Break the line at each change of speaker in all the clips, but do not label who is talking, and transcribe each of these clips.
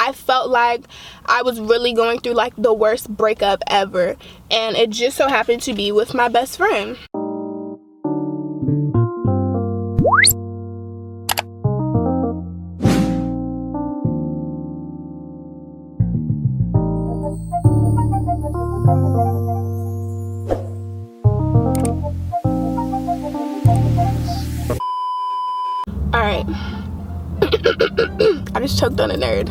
I felt like I was really going through like the worst breakup ever, and it just so happened to be with my best friend. Alright. I just choked on a nerd.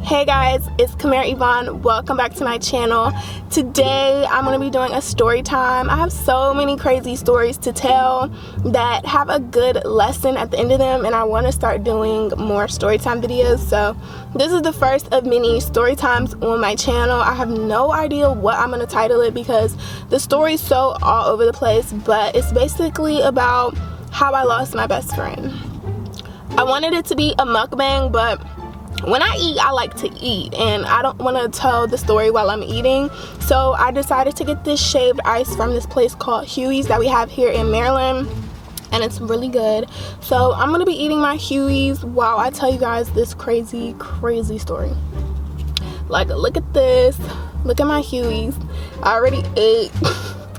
Hey guys, it's Kimerayvonne. Welcome back to my channel. Today I'm going to be doing a story time. I have so many crazy stories to tell that have a good lesson at the end of them, and I want to start doing more story time videos. So this is the first of many story times on my channel. I have no idea what I'm going to title it because the story's so all over the place, but it's basically about how I lost my best friend. I wanted it to be a mukbang, but when I eat, I like to eat, and I don't want to tell the story while I'm eating. So I decided to get this shaved ice from this place called Huey's that we have here in Maryland, and it's really good. So I'm going to be eating my Huey's while I tell you guys this crazy story. Like, look at this. Look at my Huey's. I already ate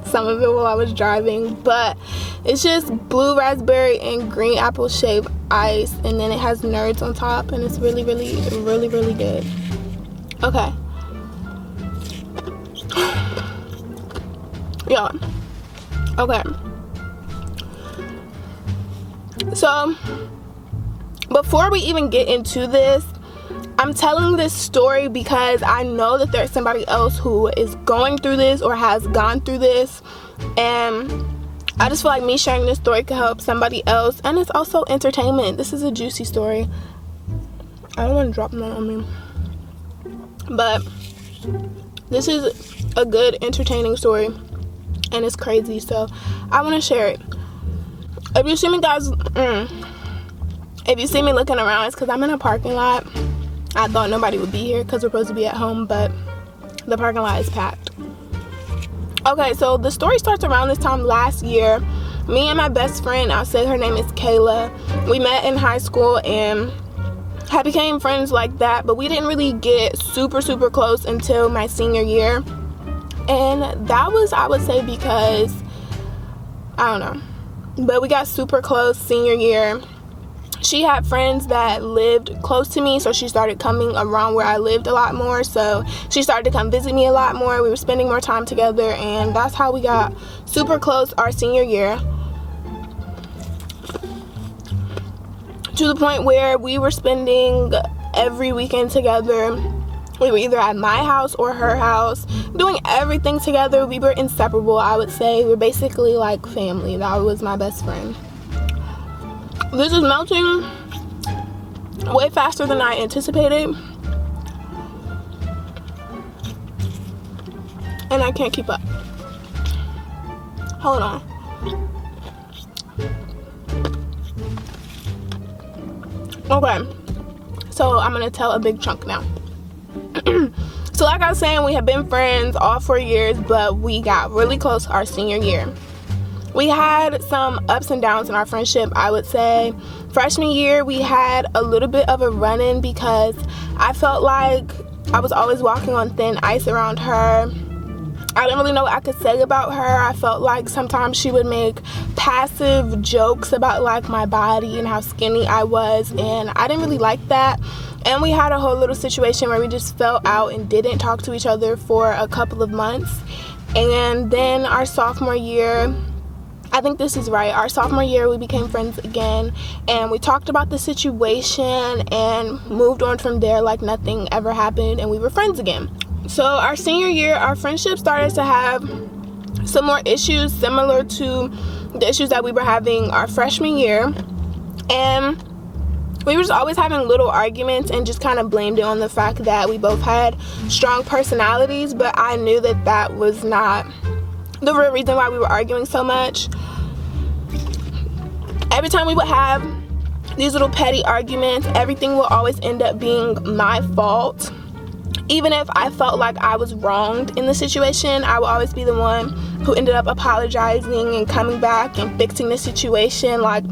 some of it while I was driving, but it's just blue raspberry and green apple shaved ice, and then it has nerds on top, and it's really good. Okay. Yeah. Okay. So before we even get into this, I'm telling this story because I know that there's somebody else who is going through this or has gone through this, and I just feel like me sharing this story could help somebody else, and it's also entertainment. This is a juicy story. I don't want to drop none on me, but this is a good entertaining story, and it's crazy, so I want to share it. If you see me guys, if you see me looking around, it's because I'm in a parking lot. I thought nobody would be here because we're supposed to be at home, but the parking lot is packed. Okay, so the story starts around this time last year. Me and my best friend, I'll say her name is Kayla, we met in high school and had became friends like that, but we didn't really get super close until my senior year. And that was, I would say, because, I don't know, but we got super close senior year. She had friends that lived close to me, so she started coming around where I lived a lot more, so she started to come visit me a lot more. We were spending more time together, and that's how we got super close our senior year, to the point where we were spending every weekend together. We were either at my house or her house, doing everything together. We were inseparable, I would say. We're basically like family. That was my best friend. This is melting way faster than I anticipated, and I can't keep up. Hold on. Okay, so I'm gonna tell a big chunk now. So like I was saying, we have been friends all 4 years, but we got really close our senior year. We had some ups and downs in our friendship, I would say. Freshman year, we had a little bit of a run-in because I felt like I was always walking on thin ice around her. I didn't really know what I could say about her. I felt like sometimes she would make passive jokes about like my body and how skinny I was, and I didn't really like that. And we had a whole little situation where we just fell out and didn't talk to each other for a couple of months. And then our sophomore year, I think this is right, our sophomore year, we became friends again, and we talked about the situation and moved on from there like nothing ever happened, and we were friends again. So our senior year, our friendship started to have some more issues similar to the issues that we were having our freshman year, and we were just always having little arguments and just kind of blamed it on the fact that we both had strong personalities, but I knew that that was not the real reason why we were arguing so much. Every time we would have these little petty arguments, everything will always end up being my fault. Even if I felt like I was wronged in the situation, I would always be the one who ended up apologizing and coming back and fixing the situation. Like,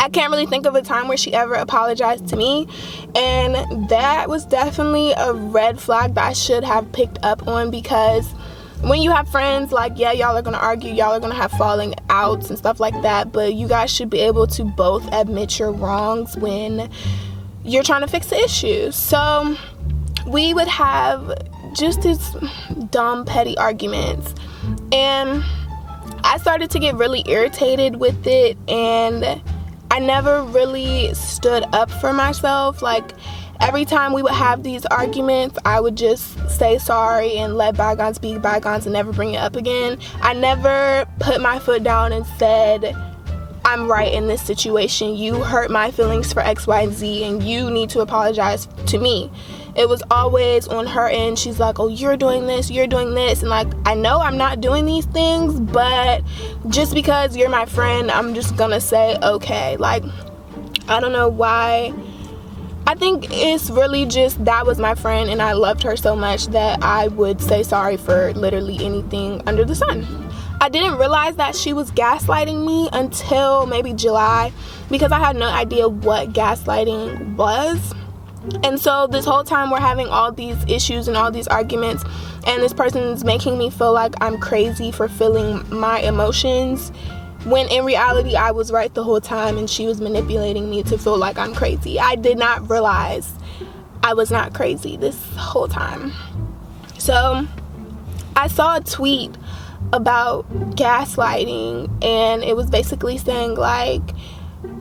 I can't really think of a time where she ever apologized to me, and that was definitely a red flag that I should have picked up on, because when you have friends, like, yeah, y'all are gonna argue, y'all are gonna have falling outs and stuff like that, but you guys should be able to both admit your wrongs when you're trying to fix the issue. So we would have just these dumb, petty arguments, and I started to get really irritated with it, and I never really stood up for myself. Like, every time we would have these arguments, I would just say sorry and let bygones be bygones and never bring it up again. I never put my foot down and said, I'm right in this situation. You hurt my feelings for X, Y, and Z, and you need to apologize to me. It was always on her end. She's like, oh, you're doing this, and like, I know I'm not doing these things, but just because you're my friend, I'm just gonna say okay. Like, I don't know why. I think it's really just that was my friend, and I loved her so much that I would say sorry for literally anything under the sun. I didn't realize that she was gaslighting me until maybe July, because I had no idea what gaslighting was. And so this whole time we're having all these issues and all these arguments, and this person's making me feel like I'm crazy for feeling my emotions, when in reality I was right the whole time and she was manipulating me to feel like I'm crazy. I did not realize I was not crazy this whole time. So I saw a tweet about gaslighting, and it was basically saying, like,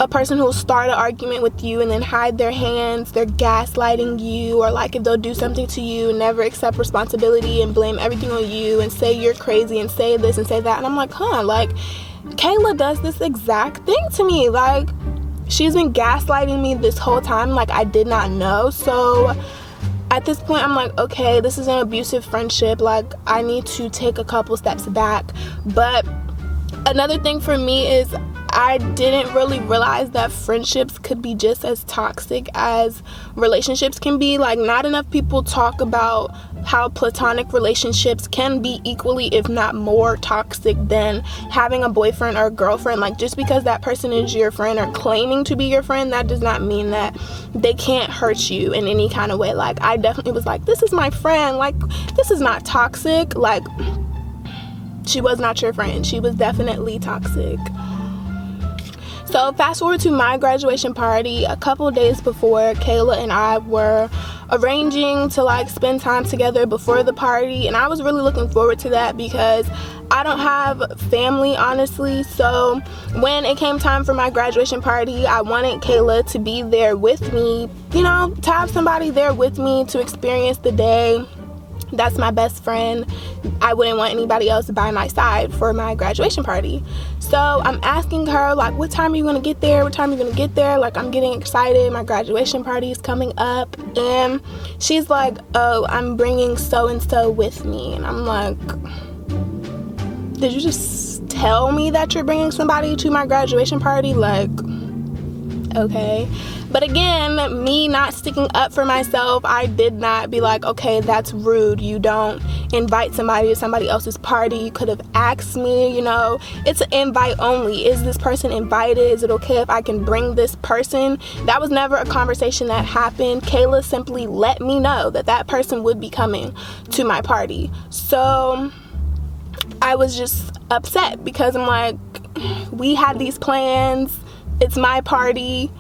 a person who'll start an argument with you and then hide their hands, they're gaslighting you. Or like, if they'll do something to you and never accept responsibility and blame everything on you and say you're crazy and say this and say that. And I'm like, like, Kayla does this exact thing to me. Like, she's been gaslighting me this whole time. Like, I did not know. So at this point, I'm like, okay, this is an abusive friendship. Like, I need to take a couple steps back. But another thing for me is, I didn't really realize that friendships could be just as toxic as relationships can be. Like, not enough people talk about how platonic relationships can be equally, if not more, toxic than having a boyfriend or a girlfriend. Like, just because that person is your friend or claiming to be your friend, that does not mean that they can't hurt you in any kind of way. Like, I definitely was like, this is my friend. Like, this is not toxic. Like, she was not your friend. She was definitely toxic. So fast forward to my graduation party. A couple days before, Kayla and I were arranging to like spend time together before the party, and I was really looking forward to that because I don't have family, honestly. So when it came time for my graduation party, I wanted Kayla to be there with me, you know, to have somebody there with me to experience the day. That's my best friend. I wouldn't want anybody else by my side for my graduation party. So I'm asking her, like, what time are you gonna get there? What time are you gonna get there? Like, I'm getting excited. My graduation party is coming up. And she's like, oh, I'm bringing so-and-so with me. And I'm like, did you just tell me that you're bringing somebody to my graduation party? Like, okay. But again, me not sticking up for myself, I did not be like, okay, that's rude. You don't invite somebody to somebody else's party. You could have asked me, you know. It's an invite only. Is this person invited? Is it okay if I can bring this person? That was never a conversation that happened. Kayla simply let me know that that person would be coming to my party. So I was just upset because I'm like, we had these plans. It's my party.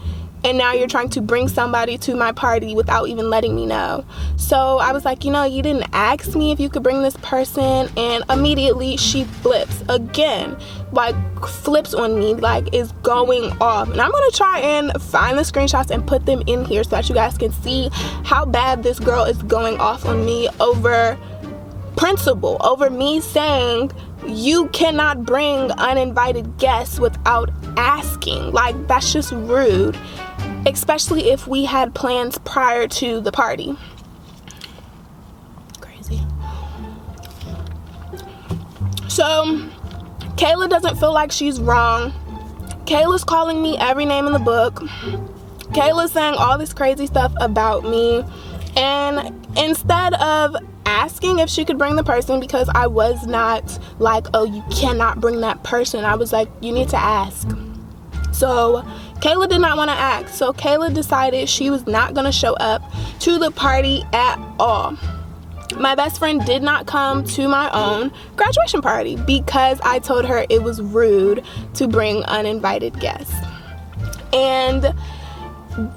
And now you're trying to bring somebody to my party without even letting me know. So I was like, you know, you didn't ask me if you could bring this person. And immediately she flips again, like flips on me, like is going off. And I'm going to try and find the screenshots and put them in here so that you guys can see how bad this girl is going off on me over principle, over me saying you cannot bring uninvited guests without asking. Like, that's just rude, especially if we had plans prior to the party. Crazy. So Kayla doesn't feel like she's wrong. Kayla's calling me every name in the book. Kayla's saying all this crazy stuff about me, and instead of asking if she could bring the person, because I was not like, oh, you cannot bring that person, I was like, you need to ask. So Kayla did not want to act, so Kayla decided she was not going to show up to the party at all. My best friend did not come to my own graduation party because I told her it was rude to bring uninvited guests. And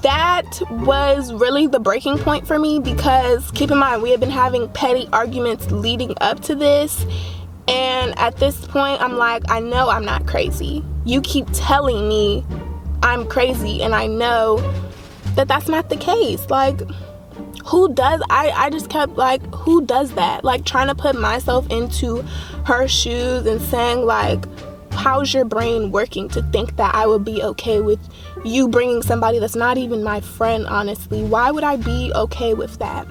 that was really the breaking point for me, because keep in mind, we had been having petty arguments leading up to this, and at this point I'm like, I know I'm not crazy. You keep telling me I'm crazy, and I know that that's not the case. Like, who does, I just kept like, who does that? Like, trying to put myself into her shoes and saying like, how's your brain working to think that I would be okay with you bringing somebody that's not even my friend, honestly? Why would I be okay with that?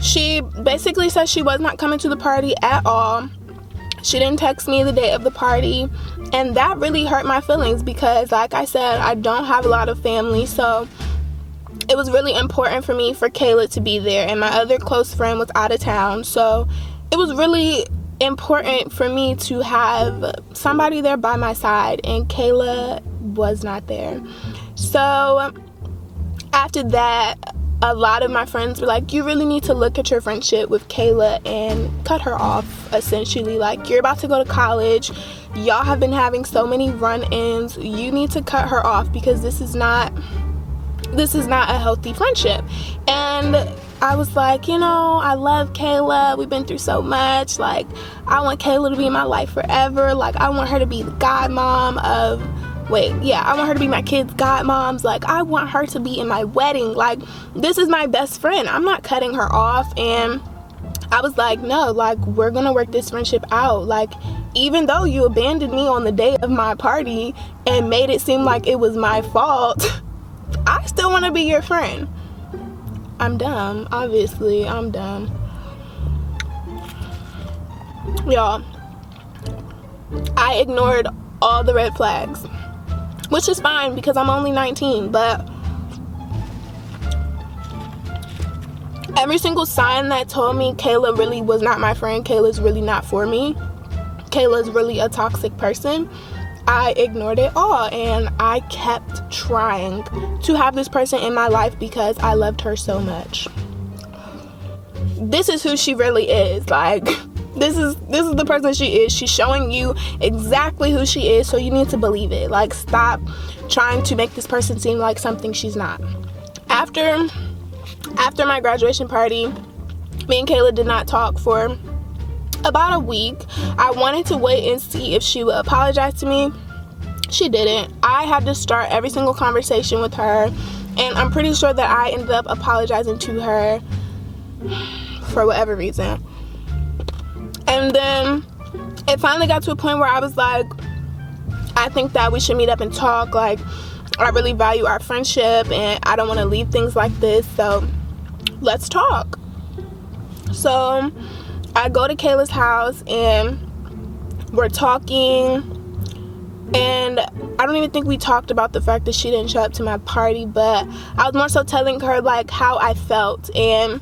She basically said she was not coming to the party at all. She didn't text me the day of the party, and that really hurt my feelings because, like I said, I don't have a lot of family, so it was really important for me for Kayla to be there, and my other close friend was out of town, so it was really important for me to have somebody there by my side, and Kayla was not there. So after that, a lot of my friends were like, you really need to look at your friendship with Kayla and cut her off, essentially. Like, you're about to go to college, y'all have been having so many run-ins, you need to cut her off because this is not a healthy friendship. And I was like, you know, I love Kayla, we've been through so much, like, I want Kayla to be in my life forever, like, I want her to be the godmom of, I want her to be my kids' godmoms, like, I want her to be in my wedding, like, this is my best friend, I'm not cutting her off. And I was like, no, like, we're gonna work this friendship out. Like, even though you abandoned me on the day of my party and made it seem like it was my fault, I still want to be your friend. I'm dumb, obviously, I'm dumb. Y'all, I ignored all the red flags, which is fine because I'm only 19, but every single sign that told me Kayla really was not my friend, Kayla's really not for me, Kayla's really a toxic person, I ignored it all, and I kept trying to have this person in my life because I loved her so much. This is who she really is. Like, this is the person she is. She's showing you exactly who she is, so you need to believe it. Like, stop trying to make this person seem like something she's not. After my graduation party, me and Kayla did not talk for about a week. I wanted to wait and see if she would apologize to me. She didn't. I had to start every single conversation with her, and I'm pretty sure that I ended up apologizing to her for whatever reason. And then it finally got to a point where I was like, I think that we should meet up and talk. Like, I really value our friendship and I don't want to leave things like this, so let's talk. So I go to Kayla's house and we're talking, and I don't even think we talked about the fact that she didn't show up to my party, but I was more so telling her like how I felt, and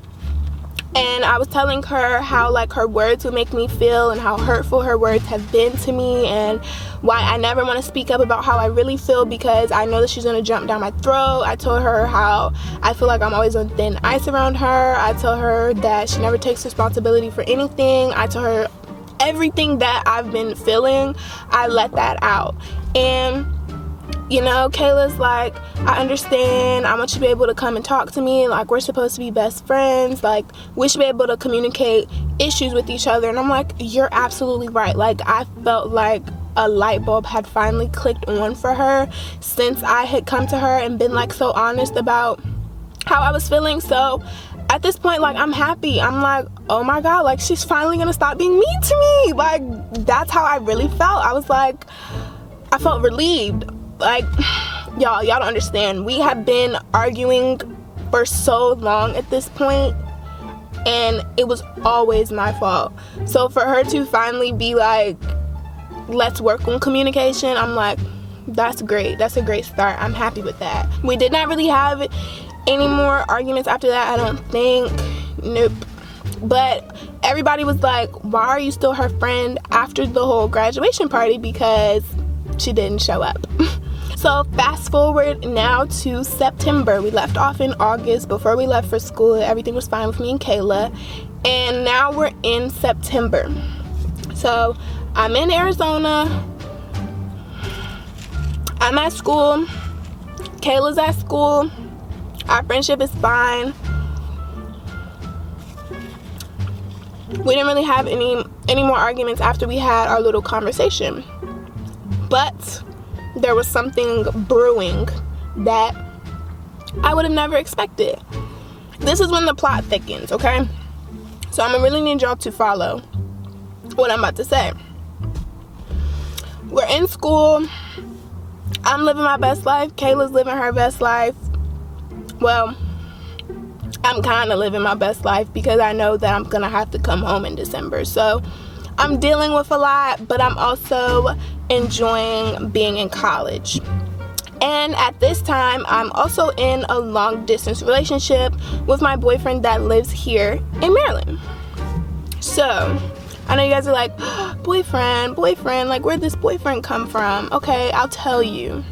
I was telling her how like her words would make me feel and how hurtful her words have been to me, and why I never want to speak up about how I really feel because I know that she's going to jump down my throat. I told her how I feel like I'm always on thin ice around her. I told her that she never takes responsibility for anything. I told her everything that I've been feeling. I let that out. And you know, Kayla's like, I understand, I want you to be able to come and talk to me, like, we're supposed to be best friends, like, we should be able to communicate issues with each other. And I'm like, you're absolutely right. Like, I felt like a light bulb had finally clicked on for her since I had come to her and been like so honest about how I was feeling. So at this point, like, I'm happy. I'm like, oh my god, like, she's finally gonna stop being mean to me. Like, that's how I really felt. I was like, I felt relieved. Like, y'all don't understand. We have been arguing for so long at this point, and it was always my fault. So for her to finally be like, let's work on communication, I'm like, that's great. That's a great start. I'm happy with that. We did not really have any more arguments after that, I don't think. Nope. But everybody was like, why are you still her friend after the whole graduation party? Because she didn't show up. So fast forward now to September. We left off in August. Before we left for school, everything was fine with me and Kayla. And now we're in September. So I'm in Arizona. I'm at school. Kayla's at school. Our friendship is fine. We didn't really have any more arguments after we had our little conversation. But there was something brewing that I would have never expected. This is when the plot thickens, okay? So I'm gonna really need y'all to follow what I'm about to say. We're in school. I'm living my best life. Kayla's living her best life. Well, I'm kind of living my best life because I know that I'm gonna have to come home in December. So I'm dealing with a lot, but I'm also enjoying being in college. And at this time, I'm also in a long distance relationship with my boyfriend that lives here in Maryland. So I know you guys are like, boyfriend, like where'd this boyfriend come from? Okay, I'll tell you.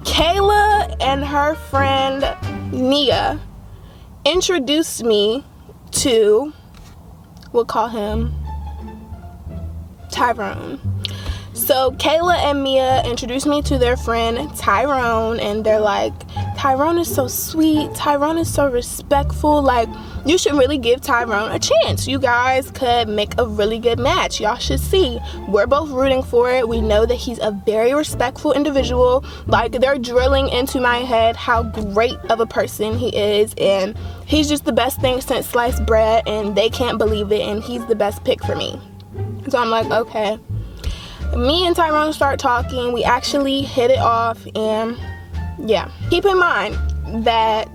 Kayla and her friend Nia introduced me to, we'll call him Tyrone. So Kayla and Mia introduced me to their friend Tyrone, and they're like, Tyrone is so sweet, Tyrone is so respectful, like you should really give Tyrone a chance. You guys could make a really good match. Y'all should see. We're both rooting for it. We know that he's a very respectful individual. Like, they're drilling into my head how great of a person he is, and he's just the best thing since sliced bread, and they can't believe it, and he's the best pick for me. So I'm like, okay. Me and Tyrone start talking. We actually hit it off, and yeah. Keep in mind that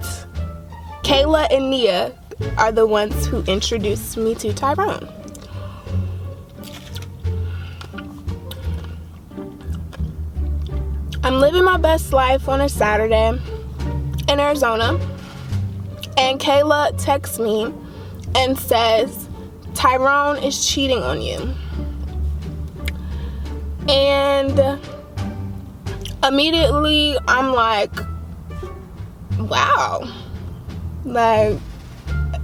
Kayla and Nia are the ones who introduced me to Tyrone. I'm living my best life on a Saturday in Arizona, and Kayla texts me and says, Tyrone is cheating on you. And immediately I'm like, wow, like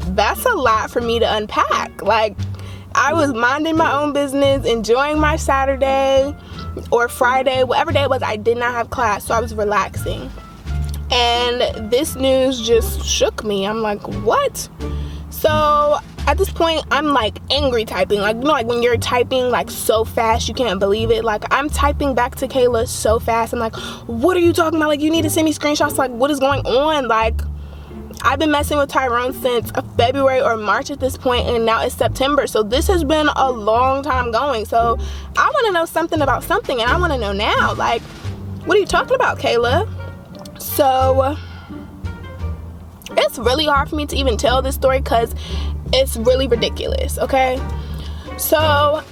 that's a lot for me to unpack. Like, I was minding my own business, enjoying my Saturday or Friday, whatever day it was. I did not have class, so I was relaxing, and this news just shook me. I'm like, what? So at this point, I'm like angry typing, like, you know, like when you're typing like so fast you can't believe it. Like, I'm typing back to Kayla so fast. I'm like, what are you talking about? Like, you need to send me screenshots. Like, what is going on? Like, I've been messing with Tyrone since February or March at this point, and now it's September. So this has been a long time going. So I want to know something about something, and I want to know now. Like, what are you talking about, Kayla? So it's really hard for me to even tell this story because it's really ridiculous, okay? So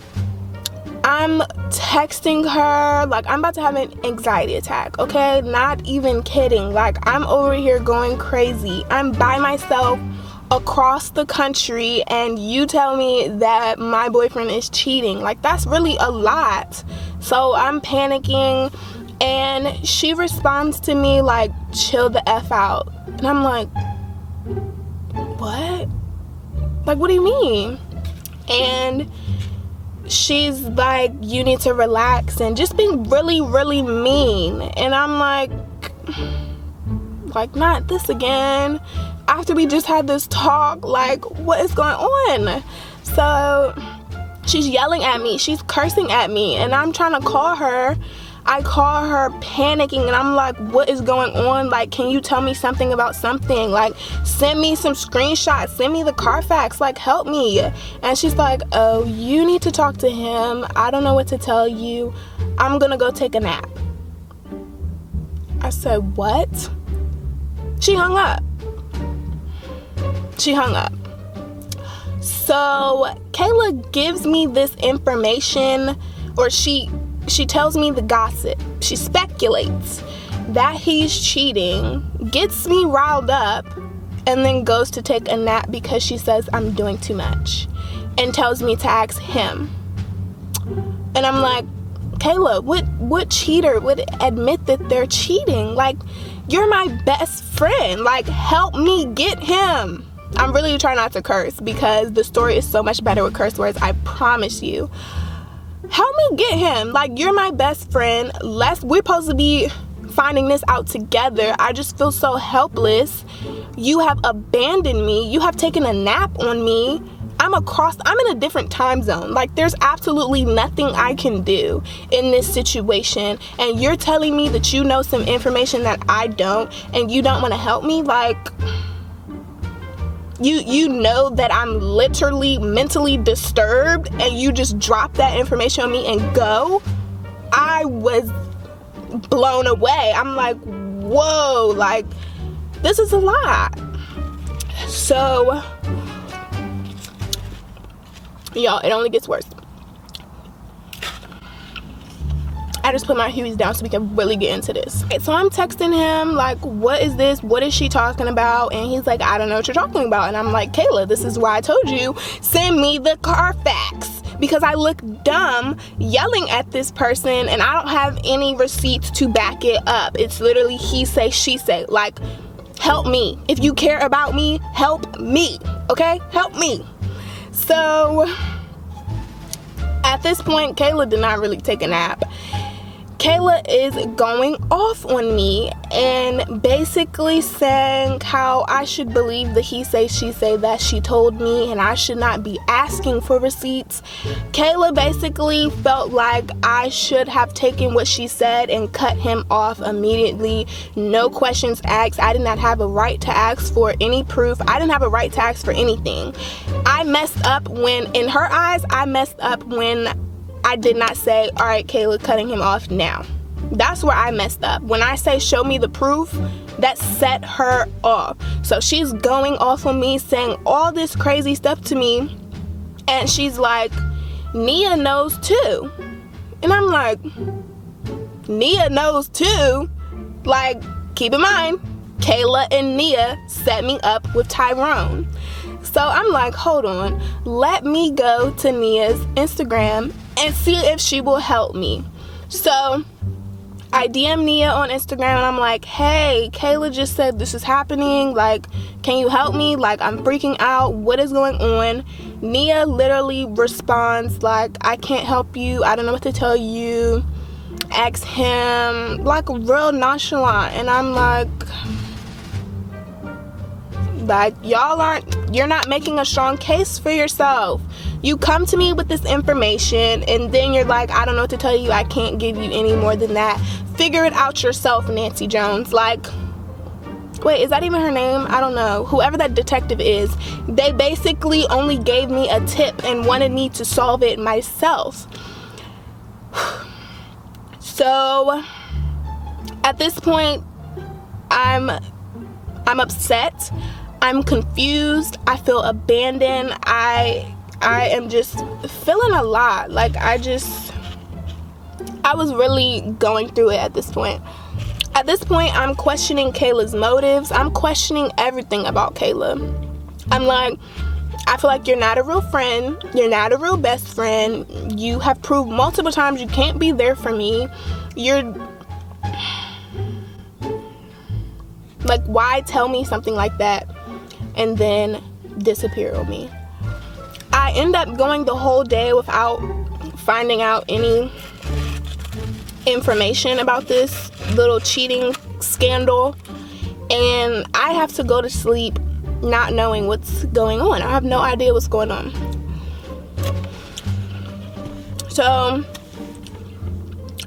I'm texting her, like I'm about to have an anxiety attack, okay? Not even kidding. Like, I'm over here going crazy. I'm by myself across the country, and you tell me that my boyfriend is cheating. Like, that's really a lot. So I'm panicking, and she responds to me like, chill the F out. And I'm like, what? Like, what do you mean? And she's like, you need to relax, and just being really, really mean. And I'm like, not this again. After we just had this talk, like, what is going on? So she's yelling at me. She's cursing at me, and I'm trying to call her. I call her panicking, and I'm like, what is going on? Like, can you tell me something about something? Like, send me some screenshots, send me the Carfax, like, help me. And she's like, oh, you need to talk to him. I don't know what to tell you. I'm gonna go take a nap. I said, what? She hung up. So Kayla gives me this information, or she tells me the gossip. She speculates that he's cheating, gets me riled up, and and then goes to take a nap because she says I'm doing too much and tells me to ask him. And I'm like, Kayla, what cheater would admit that they're cheating? Like, you're my best friend. Like, help me get him. I'm really trying not to curse because the story is so much better with curse words, I promise you. Help me get him. Like, you're my best friend. We're supposed to be finding this out together. I just feel so helpless. You have abandoned me. You have taken a nap on me. I'm in a different time zone. Like, there's absolutely nothing I can do in this situation. And you're telling me that you know some information that I don't, and you don't want to help me? Like, you know that I'm literally mentally disturbed, and you just drop that information on me and go? I was blown away. I'm like, whoa, like, this is a lot. So, y'all, it only gets worse. I just put my hues down so we can really get into this. Okay, so I'm texting him like, what is this? What is she talking about? And he's like, I don't know what you're talking about. And I'm like, Kayla, this is why I told you, send me the Carfax. Because I look dumb yelling at this person and I don't have any receipts to back it up. It's literally he say, she say. Like, help me. If you care about me, help me. Okay? Help me. So, at this point, Kayla did not really take a nap. Kayla is going off on me and basically saying how I should believe the he say, she say that she told me, and I should not be asking for receipts. Kayla basically felt like I should have taken what she said and cut him off immediately. No questions asked. I did not have a right to ask for any proof. I didn't have a right to ask for anything. I messed up when, in her eyes, I messed up when I did not say, all right, Kayla, cutting him off now. That's where I messed up. When I say, show me the proof, that set her off. So she's going off on me, saying all this crazy stuff to me. And she's like, Nia knows too. And I'm like, Nia knows too? Like, keep in mind, Kayla and Nia set me up with Tyrone. So I'm like, hold on, let me go to Nia's Instagram and see if she will help me. So I DM Nia on Instagram and I'm like, hey, Kayla just said this is happening. Like, can you help me? Like, I'm freaking out. What is going on? Nia literally responds like, I can't help you. I don't know what to tell you. Ask him, like, real nonchalant. And I'm like, you're not making a strong case for yourself. You come to me with this information and then you're like, I don't know what to tell you. I can't give you any more than that. Figure it out yourself, Nancy Jones. Like, wait, is that even her name? I don't know. Whoever that detective is, they basically only gave me a tip and wanted me to solve it myself. So at this point, I'm upset. I'm confused. I feel abandoned. I am just feeling a lot. Like, I was really going through it at this point. At this point, I'm questioning Kayla's motives. I'm questioning everything about Kayla. I'm like, I feel like you're not a real friend. You're not a real best friend. You have proved multiple times you can't be there for me. You're like, why tell me something like that and then disappear on me? I end up going the whole day without finding out any information about this little cheating scandal, and I have to go to sleep not knowing what's going on. I have no idea what's going on. So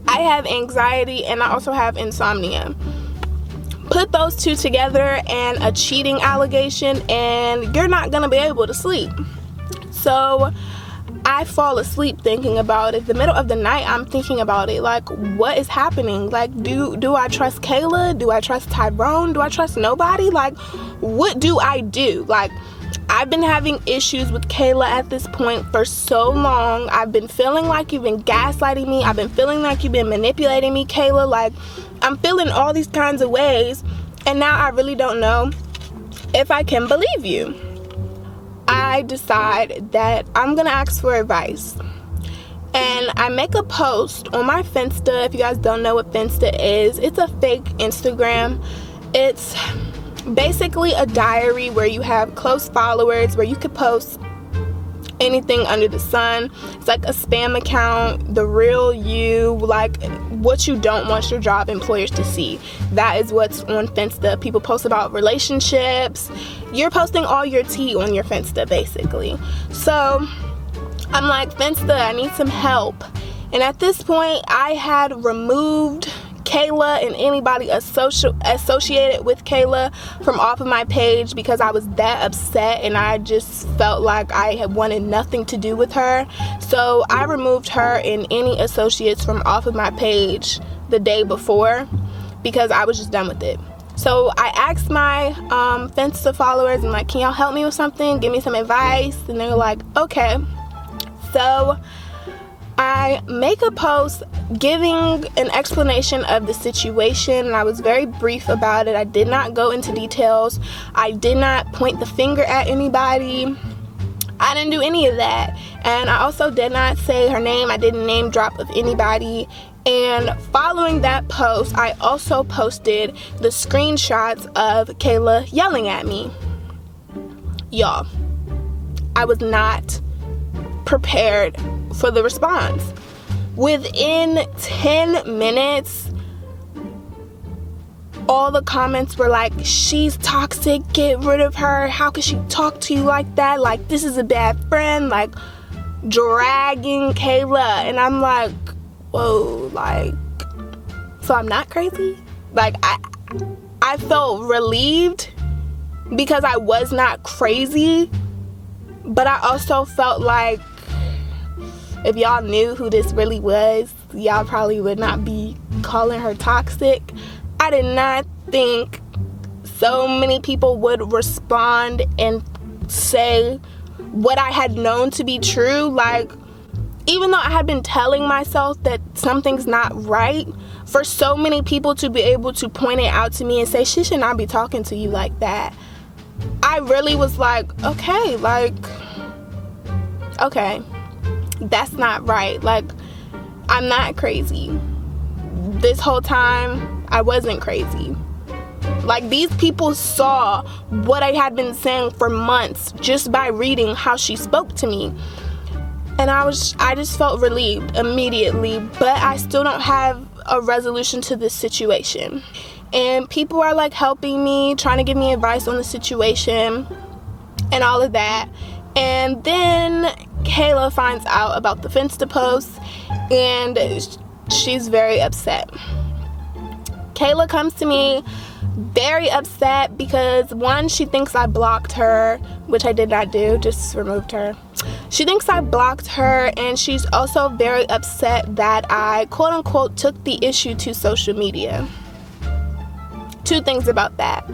I have anxiety and I also have insomnia. Put those two together and a cheating allegation and you're not gonna be able to sleep. So I fall asleep thinking about it. The middle of the night, I'm thinking about it. Like, what is happening? Like, do I trust Kayla? Do I trust Tyrone? Do I trust nobody? Like, what do I do? Like, I've been having issues with Kayla at this point for so long. I've been feeling like you've been gaslighting me. I've been feeling like you've been manipulating me, Kayla. Like, I'm feeling all these kinds of ways. And now I really don't know if I can believe you. I decide that I'm gonna ask for advice. And I make a post on my Finsta. If you guys don't know what Finsta is, it's a fake Instagram. It's basically a diary where you have close followers, where you could post anything under the sun. It's like a spam account, the real you, like what you don't want your job employers to see. That is what's on Finsta. People post about relationships. You're posting all your tea on your Finsta, basically. So I'm like, Finsta, I need some help. And at this point, I had removed Kayla and anybody associated with Kayla from off of my page because I was that upset and I just felt like I had wanted nothing to do with her. So I removed her and any associates from off of my page the day before because I was just done with it. So I asked my Finsta followers, I'm like, can y'all help me with something? Give me some advice. And they were like, okay. So I make a post giving an explanation of the situation, and I was very brief about it. I did not go into details. I did not point the finger at anybody. I didn't do any of that. And I also did not say her name. I didn't name drop of anybody. And following that post, I also posted the screenshots of Kayla yelling at me. Y'all, I was not prepared for the response. Within 10 minutes, all the comments were like, she's toxic, get rid of her, how could she talk to you like that, like this is a bad friend, like dragging Kayla. And I'm like, whoa, like, so I'm not crazy? Like, I felt relieved because I was not crazy, but I also felt like if y'all knew who this really was, y'all probably would not be calling her toxic. I did not think so many people would respond and say what I had known to be true. Like, even though I had been telling myself that something's not right, for so many people to be able to point it out to me and say, she should not be talking to you like that, I really was like, okay, that's not right. Like, I'm not crazy. This whole time, I wasn't crazy. Like, these people saw what I had been saying for months just by reading how she spoke to me. And I just felt relieved immediately, but I still don't have a resolution to this situation. And people are like helping me, trying to give me advice on the situation and all of that. And then Kayla finds out about the Finsta post and she's very upset. Kayla comes to me very upset because, one, she thinks I blocked her, which I did not do, just removed her. She thinks I blocked her, and she's also very upset that I quote-unquote took the issue to social media. Two things about that.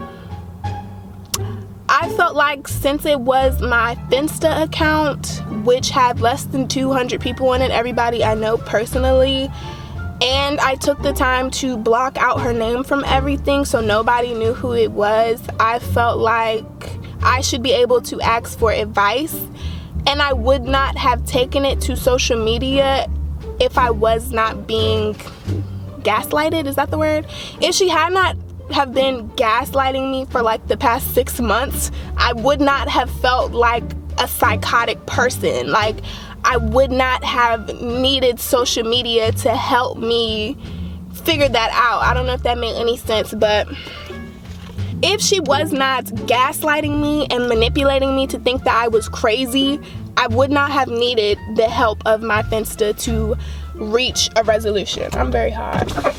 I felt like since it was my Finsta account, which had less than 200 people on it, everybody I know personally, and I took the time to block out her name from everything so nobody knew who it was, I felt like I should be able to ask for advice, and I would not have taken it to social media if I was not being gaslighted. Is that the word? If she had not have been gaslighting me for like the past 6 months, I would not have felt like a psychotic person. Like, I would not have needed social media to help me figure that out. I don't know if that made any sense, but if she was not gaslighting me and manipulating me to think that I was crazy, I would not have needed the help of my Finsta to reach a resolution. I'm very hot.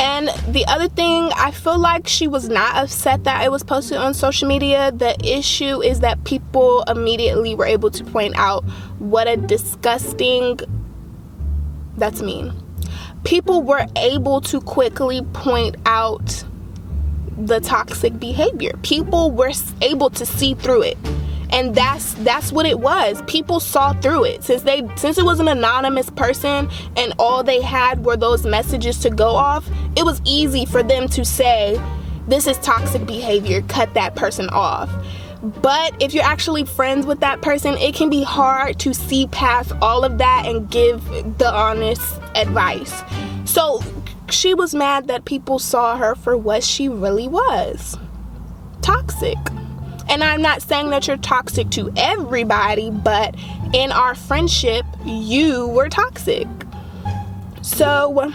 And the other thing, I feel like she was not upset that it was posted on social media. The issue is that people immediately were able to point out what a disgusting, that's mean. People were able to quickly point out the toxic behavior. People were able to see through it. And that's what it was. People saw through it. Since it was an anonymous person and all they had were those messages to go off, it was easy for them to say, this is toxic behavior, cut that person off. But if you're actually friends with that person, it can be hard to see past all of that and give the honest advice. So she was mad that people saw her for what she really was, toxic. And I'm not saying that you're toxic to everybody, but in our friendship, you were toxic. So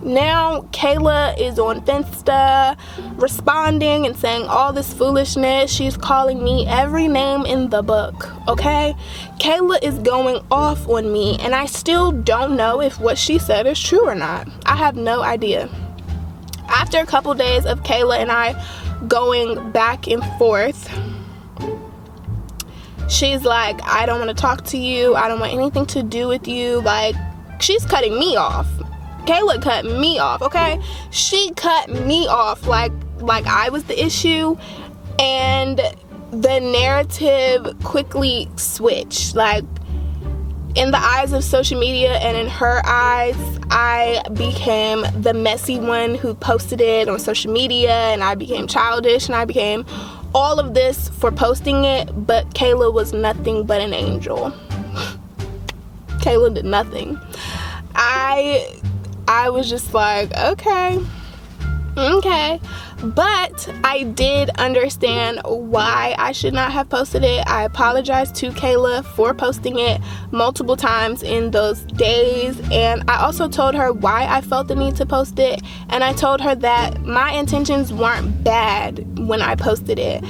now Kayla is on Finsta responding and saying all this foolishness. She's calling me every name in the book, okay? Kayla is going off on me, and I still don't know if what she said is true or not. I have no idea. After a couple days of Kayla and I going back and forth, she's like, I don't want to talk to you. I don't want anything to do with you. Like, she's cutting me off. Kayla cut me off, okay? She cut me off like I was the issue, and the narrative quickly switched. Like, in the eyes of social media and in her eyes, I became the messy one who posted it on social media, and I became childish, and I became all of this for posting it, but Kayla was nothing but an angel. Kayla did nothing. I was just like, okay. But I did understand why I should not have posted it. I apologized to Kayla for posting it multiple times in those days, and I also told her why I felt the need to post it, and I told her that my intentions weren't bad when I posted it,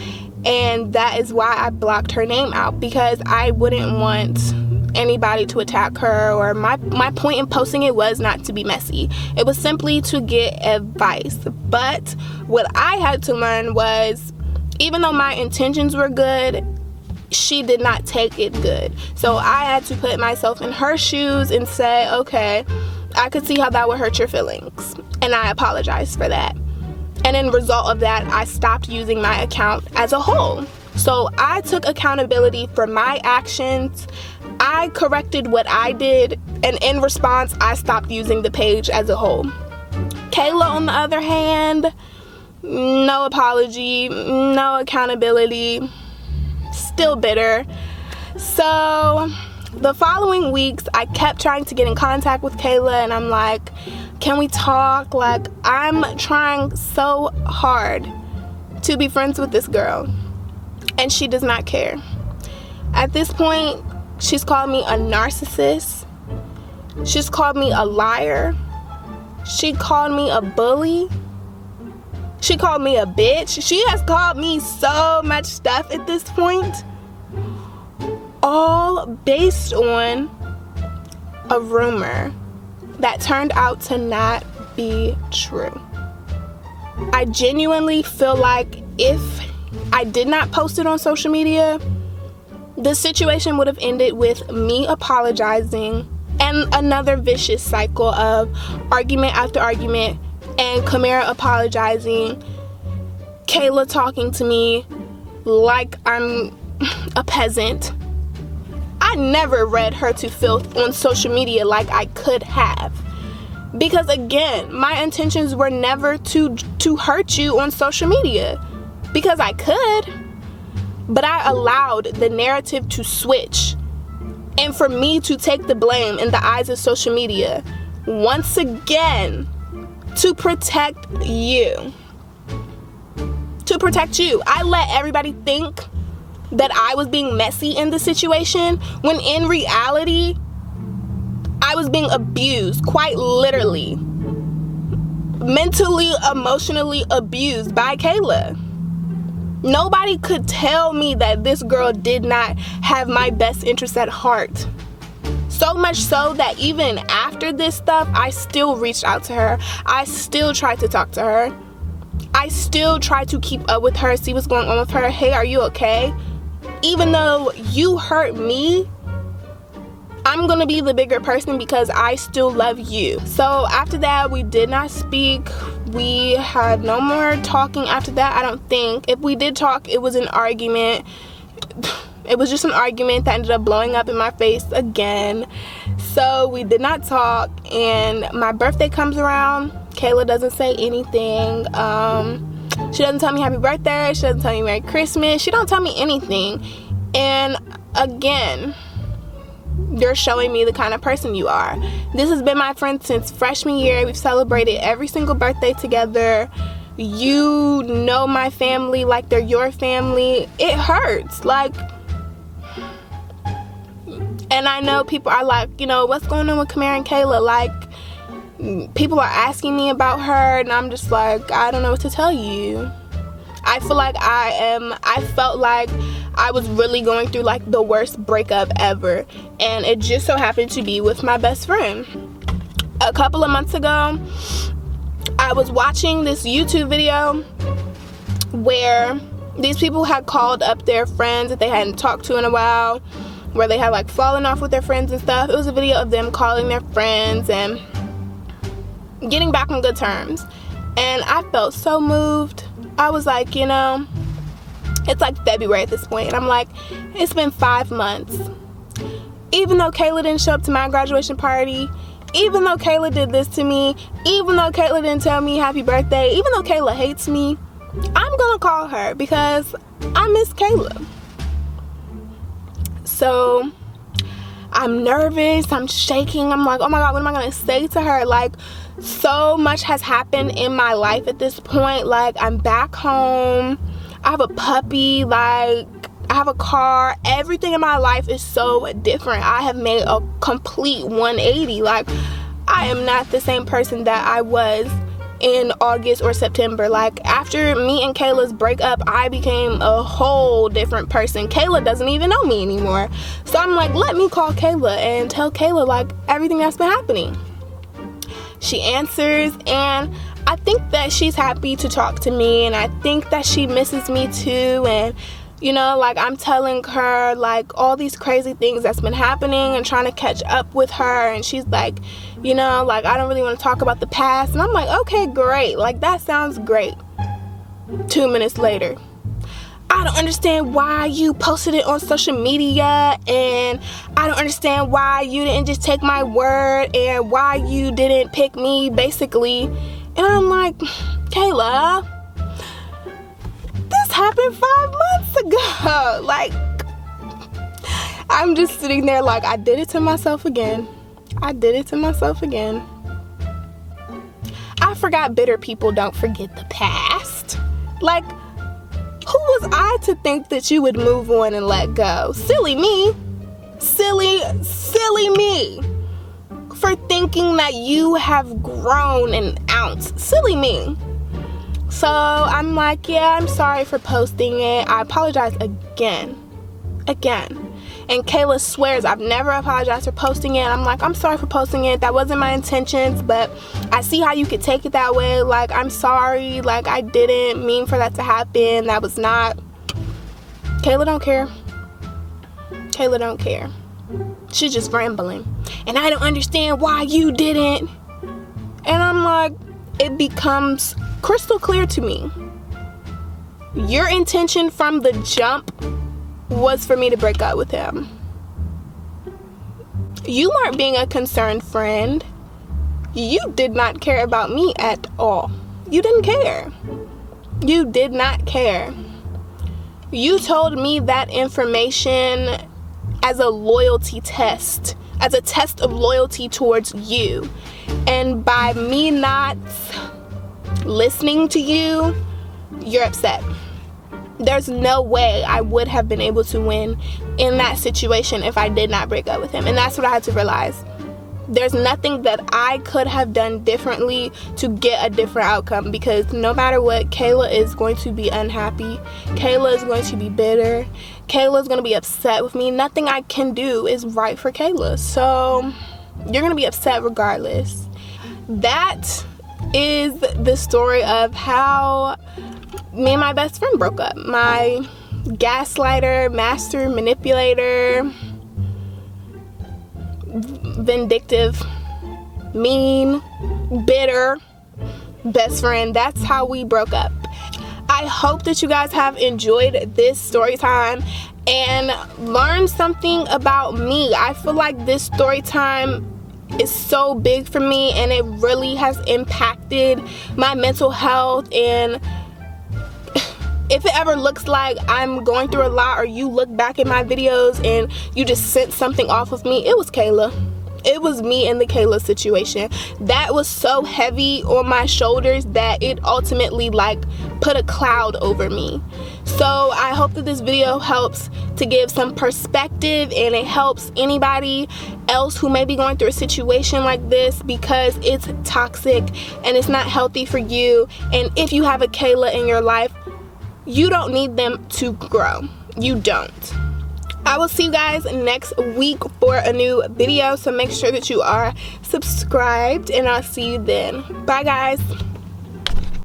and that is why I blocked her name out, because I wouldn't want anybody to attack her, or my point in posting it was not to be messy. It was simply to get advice. But what I had to learn was, even though my intentions were good, she did not take it good. So I had to put myself in her shoes and say, okay, I could see how that would hurt your feelings, and I apologize for that. And in result of that, I stopped using my account as a whole. So I took accountability for my actions. I corrected what I did, and in response, I stopped using the page as a whole. Kayla, on the other hand, no apology, no accountability, still bitter. So the following weeks, I kept trying to get in contact with Kayla, and I'm like, can we talk? Like, I'm trying so hard to be friends with this girl, and she does not care. At this point, she's called me a narcissist. She's called me a liar. She called me a bully. She called me a bitch. She has called me so much stuff at this point, all based on a rumor that turned out to not be true. I genuinely feel like if I did not post it on social media, the situation would have ended with me apologizing and another vicious cycle of argument after argument, and Kimera apologizing, Kayla talking to me like I'm a peasant. I never read her to filth on social media like I could have, because again, my intentions were never to hurt you on social media, because I could, but I allowed the narrative to switch, and for me to take the blame in the eyes of social media once again to protect you. To protect you. I let everybody think that I was being messy in the situation, when in reality, I was being abused, quite literally. Mentally, emotionally abused by Kayla. Nobody could tell me that this girl did not have my best interest at heart. So much so that even after this stuff, I still reached out to her. I still tried to talk to her. I still tried to keep up with her, see what's going on with her. Hey, are you okay? Even though you hurt me, I'm gonna be the bigger person because I still love you. So after that, we did not speak. We had no more talking after that, I don't think. If we did talk, it was an argument. It was just an argument that ended up blowing up in my face again. So we did not talk, and my birthday comes around. Kayla doesn't say anything. She doesn't tell me happy birthday. She doesn't tell me Merry Christmas. She don't tell me anything. And again, you're showing me the kind of person you are. This has been my friend since freshman year. We've celebrated every single birthday together. You know my family like they're your family. It hurts. Like, and I know people are like, you know, what's going on with Kimera and Kayla? Like, people are asking me about her, and I'm just like, I don't know what to tell you. I feel like I felt like I was really going through like the worst breakup ever, and it just so happened to be with my best friend. A couple of months ago, I was watching this YouTube video where these people had called up their friends that they hadn't talked to in a while, where they had like fallen off with their friends and stuff. It was a video of them calling their friends and getting back on good terms, and I felt so moved. I was like, you know, it's like February at this point, and I'm like, it's been 5 months. Even though Kayla didn't show up to my graduation party, even though Kayla did this to me, even though Kayla didn't tell me happy birthday, even though Kayla hates me, I'm gonna call her because I miss Kayla. So I'm nervous, I'm shaking, I'm like, oh my god, what am I gonna say to her? Like, so much has happened in my life at this point. Like, I'm back home, I have a puppy, like, I have a car. Everything in my life is so different. I have made a complete 180. Like, I am not the same person that I was in August or September. Like, after me and Kayla's breakup, I became a whole different person. Kayla doesn't even know me anymore. So I'm like, let me call Kayla and tell Kayla like everything that's been happening. She answers, and I think that she's happy to talk to me, and I think that she misses me too. And you know, like, I'm telling her like all these crazy things that's been happening and trying to catch up with her, and she's like, you know, like, I don't really want to talk about the past. And I'm like, okay, great, like, that sounds great. 2 minutes later, I don't understand why you posted it on social media, and I don't understand why you didn't just take my word, and why you didn't pick me, basically. And I'm like, Kayla, this happened 5 months ago. Like, I'm just sitting there like, I did it to myself again. I did it to myself again. I forgot bitter people don't forget the past. Like, who was I to think that you would move on and let go? Silly me. Silly me. For thinking that you have grown an ounce. Silly me. So I'm like, yeah, I'm sorry for posting it. I apologize again. And Kayla swears I've never apologized for posting it. I'm like, I'm sorry for posting it. That wasn't my intentions, but I see how you could take it that way. Like, I'm sorry. Like, I didn't mean for that to happen. That was not. Kayla don't care. Kayla don't care. She's just rambling. And I don't understand why you didn't. And I'm like, it becomes crystal clear to me. Your intention from the jump was for me to break up with him. You weren't being a concerned friend. You did not care about me at all. You didn't care. You did not care. You told me that information as a loyalty test, as a test of loyalty towards you. And by me not listening to you, you're upset. There's no way I would have been able to win in that situation if I did not break up with him. And that's what I had to realize. There's nothing that I could have done differently to get a different outcome, because no matter what, Kayla is going to be unhappy. Kayla is going to be bitter. Kayla is going to be upset with me. Nothing I can do is right for Kayla. So you're going to be upset regardless. That is the story of how me and my best friend broke up. My gaslighter, master manipulator, vindictive, mean, bitter best friend. That's how we broke up. I hope that you guys have enjoyed this story time and learned something about me. I feel like this story time is so big for me, and it really has impacted my mental health and if it ever looks like I'm going through a lot, or you look back at my videos and you just sense something off of me, it was Kayla. It was me in the Kayla situation. That was so heavy on my shoulders that it ultimately like put a cloud over me. So I hope that this video helps to give some perspective, and it helps anybody else who may be going through a situation like this, because it's toxic and it's not healthy for you. And if you have a Kayla in your life, you don't need them to grow. You don't. I will see you guys next week for a new video, so make sure that you are subscribed, and I'll see you then. Bye guys.